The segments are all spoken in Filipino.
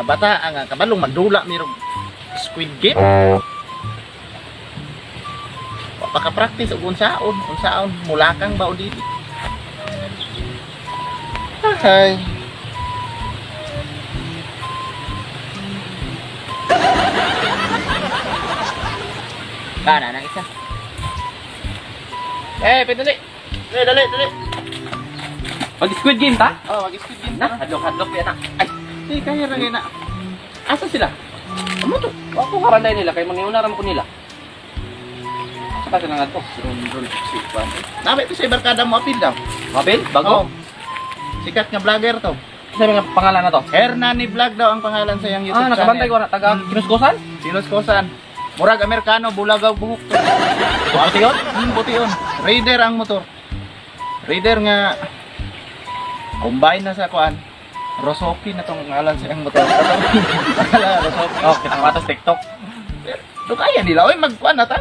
bata nga kabalong madula mirog Squid Game. Wa pa ka practice og unsaon mulakang ba o dili. Okay. Kana nang isa. Pedali. Dali. Mag-Squid Game ta? Oh, mag-Squid Game Na, hadlok yan na. Ay, di kaya ra na. Asa sila? Amo to? Ako karanday nila kay mangiuna ra mo ko nila. Saka sila nga to. Nabi to sa barkada mo apil daw. Mabel, bago. Oh. Sikat nga vlogger to. Sabi nga pangalan na to. Hernani Vlog daw ang pangalan sa iyang YouTube channel. Nakabantay ko na taga Kinuskosan? Sinuskosan. Murag Amerikano, bulagaw buhok to. Puti yun? Puti yun. Raider ang motor. Raider nga combine na sa kuan. Rosoki na tong ngalan sa iyang motor. Rosoki. Oh, kita nga to TikTok. Do kaya nila oy magkuan na ta.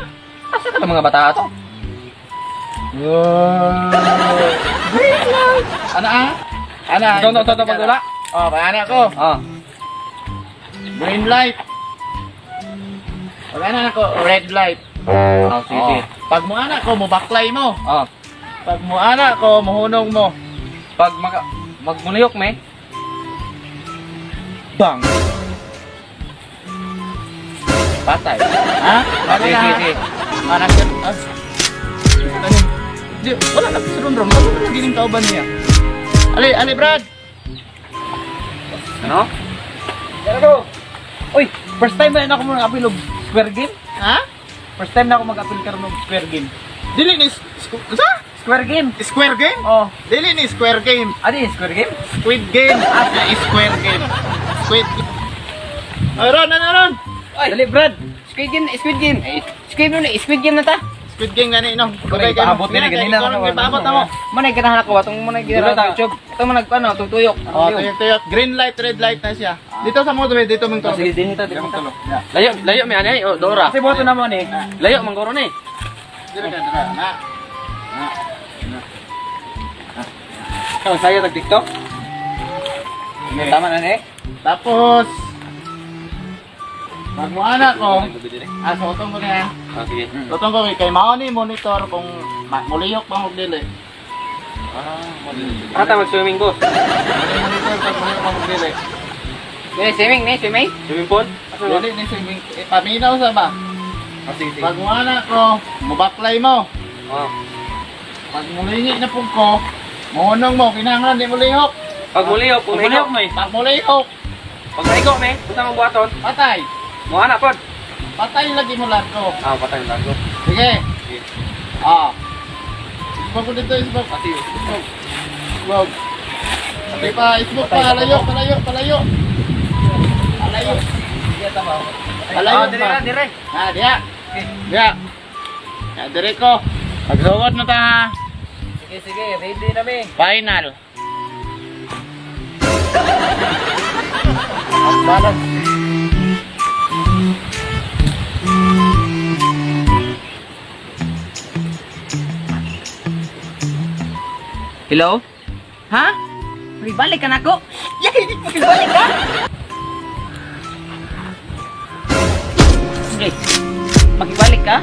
Asa ka ng mga bata to? Ana. Ito pagdula. Oh, ana ko. Ah. Green light. Pag ana ko, red light. Oh, sige. Pag mo ana ko, mo baklay mo. Ah. Pag mo ana ko, mohunong mo. Pag magmuliyok me. Bang. Patay. Ha? Sige. Anak yan. Ano? Di, wala na sa ron-ron. Ano na gining kauban niya? Ali, Brad. Ano? Yan ako. Uy, first time na ako mag-apil og square game. Ha? First time na ako mag-apil karon og square game. Dili ni sa? Square game. Square game? Oh. Dili ni square game. Adi square game? Squid game. Square game. Squid. Ay, Ron. Ay, dali Brad. Squid game. Squid game na ta. Squid game gani no. Kulay paabot ni ganina na. Paabot na mo. Manay ganahan ako atong manay ginawa sa YouTube. Ito man nagpano tutuyok. Oh, tuyok. Green light, red light na siya. Dito sa mo dito mong tulog. Sige, dinita. Layo mi anay o Dora. Kasi boto na mo ni. Layo manggoro ni. Dira ka. Na. Kung sayo tag TikTok. Tama na ni. Tapos pag mo anak ko, sotong ko na. Sige. Sotong ko kay mao ni monitor kung muliyok pa mo dili. Ata mag-swimming boss. Monitor pag muliyok pa mo dili. Swimming pool? Dili ni swimming paminaw sa ba? Sige. Pag mo anak ko, mubaklay mo. Oh. Pag mulingi na pug ko, mohunong mo kinahanglan di mulihok. Pag muliyok, Pag mulihok, Pag naigo me, basta mong buhaton. patay. Mo anak pod. Patay lagi mo lahat ko. Patay lang ko. Sige. Sige. Isbog ko dito, isbog. Pati. Isbog. Pati pa, isbog pa. Palayo. Palayo. Dire. Diya. Dire ko. Pagsugod na ta. Sige, ready na me. Final. Balance. Hello? Ha? Magbalik ka na ako? Yay! Magbalik ka? Okay. Magbalik ka?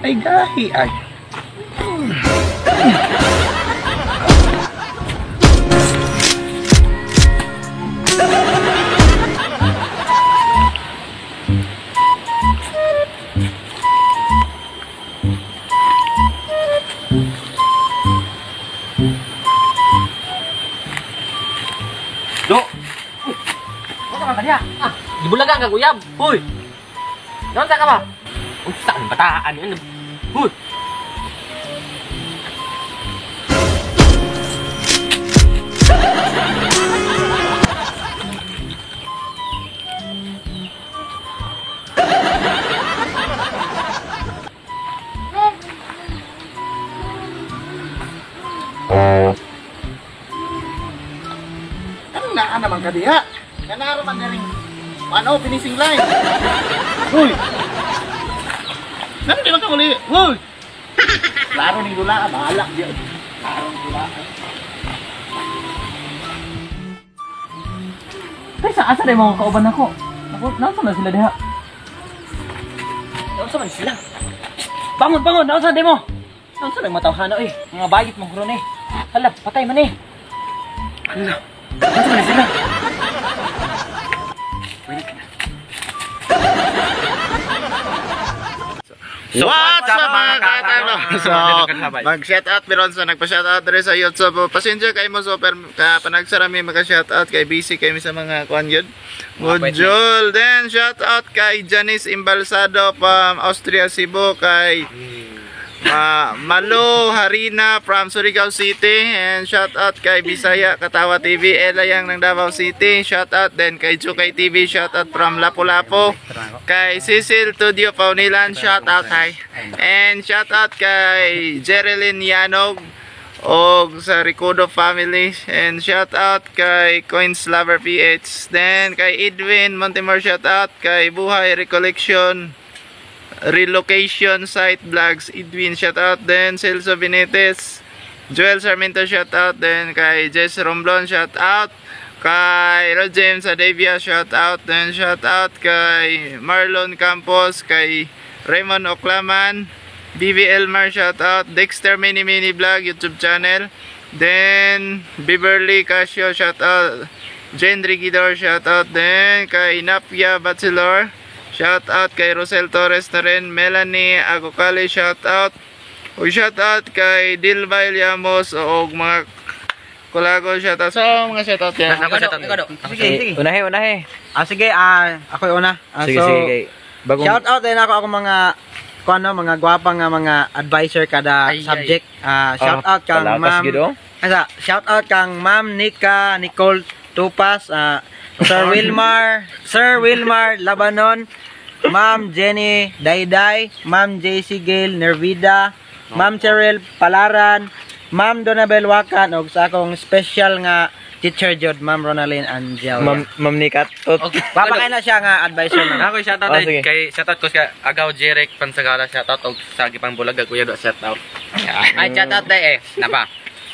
Ay, gahi ay. Do! Ano ka kanya? Dibulagan ka, Guyab! Huy! Doon ka ba? Unsa ang bataan yun? Huy! Anong naa naman ka diha? Kanaro man na rin. Ano, finishing line. Uy! Ano di man ka muli? Uy! Klaro ni dula, bahala diya. Klaro ni dula. Kaysa asa na yung mga kauban ako? Ako, nasa na sila diha? Nasa man sila? Bangon, bangon! Nasa na mo? Nasa na yung matawhana eh? Mga bayit mong kuron eh. Hala, patay man eh. Hala, nasa man sila? What's up mga katano? So, mag-shoutout meron sa nagpa-shoutout rin sa YouTube. Pasensya kayo mo super panagsarami maka-shoutout kay busy kayo sa mga kuan yun. Mujol. Then shoutout kay Janice Imbalsado from Austria, Cebu, kay Malo Harina from Surigao City, and shout out kay Bisaya Katawa TV, Elayang ng Davao City, shout out din kay Chukay TV, shout out from Lapu-Lapu, kay Cecil Tudio Paunilan, shout out hi, and shout out kay Jerilyn Yanog og sa Ricodo family, and shout out kay Coins Lover PH, then kay Edwin Montemor, shout out kay Buhay Recollection Relocation Site Vlogs, Edwin, shout out, then Celso Benitez, Joel Sarmiento, shout out, then kay Jess Romblon, shout out, kay Rod James Adavia, shout out, then shout out kay Marlon Campos, kay Raymond Oclaman, BBL Mar, shout out, Dexter Mini Vlog YouTube channel, then Beverly Casio, shout out, Jen Rigidor, shout out, then kay Napia Bachelor, shout out kay Rosel Torres na rin, Melanie Agocali, shout out, o shout out kay Dilbay Llamos o mga kulago, shout out. So mga shout out yan. Sige, unahe. Sige, ako yung una. Sige. Shout out din ako mga mga gwapang mga advisor kada subject. Shout out kang Ma'am. Shout out kang Ma'am Nicole Tupas, Sir Wilmar Labanon, Ma'am Jenny Dayday, Ma'am JC Gale Nervida, Ma'am Cheryl Palaran, Ma'am Donabel Wakan, og sa akong special nga teacher jud, Ma'am Ronaldine Angel. Ma'am Nikat. Papakay na siya nga advisor na. Ako shoutout din kay shoutout ko sa Agaw Jerek Pansagala, shoutout og sa Gipang Bulaga kuya do shoutout. Ay shoutout din napa.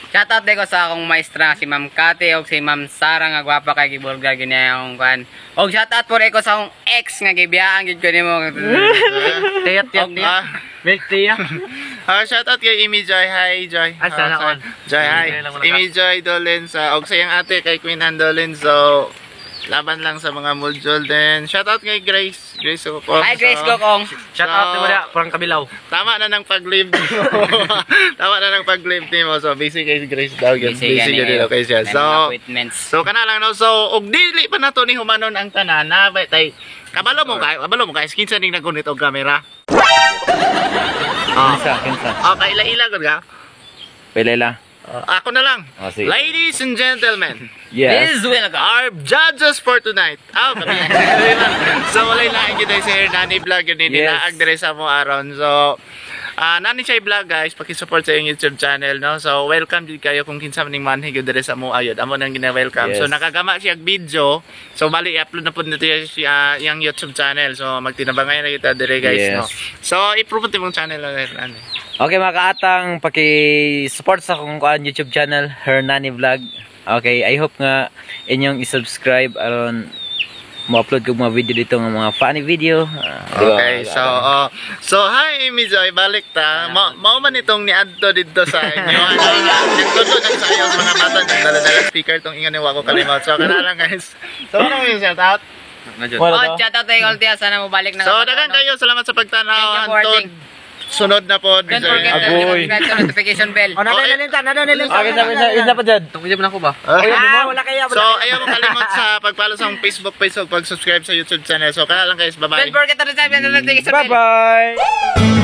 Shoutout din ko sa akong maestra si Ma'am Kate og si Ma'am Sara nga gwapa kay gibulga ginayong kan. Og shoutout po rin ko sa akong ex nga gibiyaan gid ko nimo. Tiyat. Make tiya. Shout out kay Imi Joy, hi Joy. Joy, hi. Imi Joy Dolens, og sa iyang ate kay Queen Ann Dolens. So laban lang sa mga muljol. Then shout out kay Grace Gokong. Hi Grace Gokong. Shout out din mo dia parang kabilaw. Tama na ng pag-live mo. So busy kay Grace daw yun. Busy yun kay siya. So kana lang no. So og dili pa nato ni humanon ang tanan na tay kabalo mo kay kinsa ning nagunit og camera. Kinsa. Paila-ila gud ka. Pelela. Ako na lang. Sige. Ladies and gentlemen, Yes. our judges for tonight. So walay lain gyud si Hernani Vlog yun nilaag dire sa mo aron. So nani siya vlog guys, paki-support sa iyong YouTube channel no. So welcome jud kayo kung kinsa maning manhig gyud dire sa mo ayod. Amo nang gina-welcome. So nakagama siya video. So bali i-upload na pud nito siya iyang YouTube channel. So magtinabangay na kita dire guys no. So i-promote mong channel na Hernani. Okay mga kaatang, paki-support sa akong YouTube channel, Hernani Vlog. Okay, I hope nga inyong i-subscribe aron mo-upload ko mga video dito ng mga funny video. Okay, so hi Amy Joy, balik ta. Mao man itong niadto dito sa inyo. Nagtudlo nang sayo mga bata ng dala-dala speaker tong ingon ni wako kalimot. So kana lang guys. So ano yung shout out? Shoutout kay Goltia, sana mo balik na. So dagan kayo, salamat sa pagtanaw. Thank you for watching. Sunod na po. Don't forget to subscribe to notification bell. Isa pa dyan. Tungkol na ako ba? Wala kaya. So ayaw mo kalimot sa pag-follow sa Facebook page o pag-subscribe sa YouTube channel. So kaya lang guys, bye-bye. Don't forget to subscribe to notification bell. Bye-bye!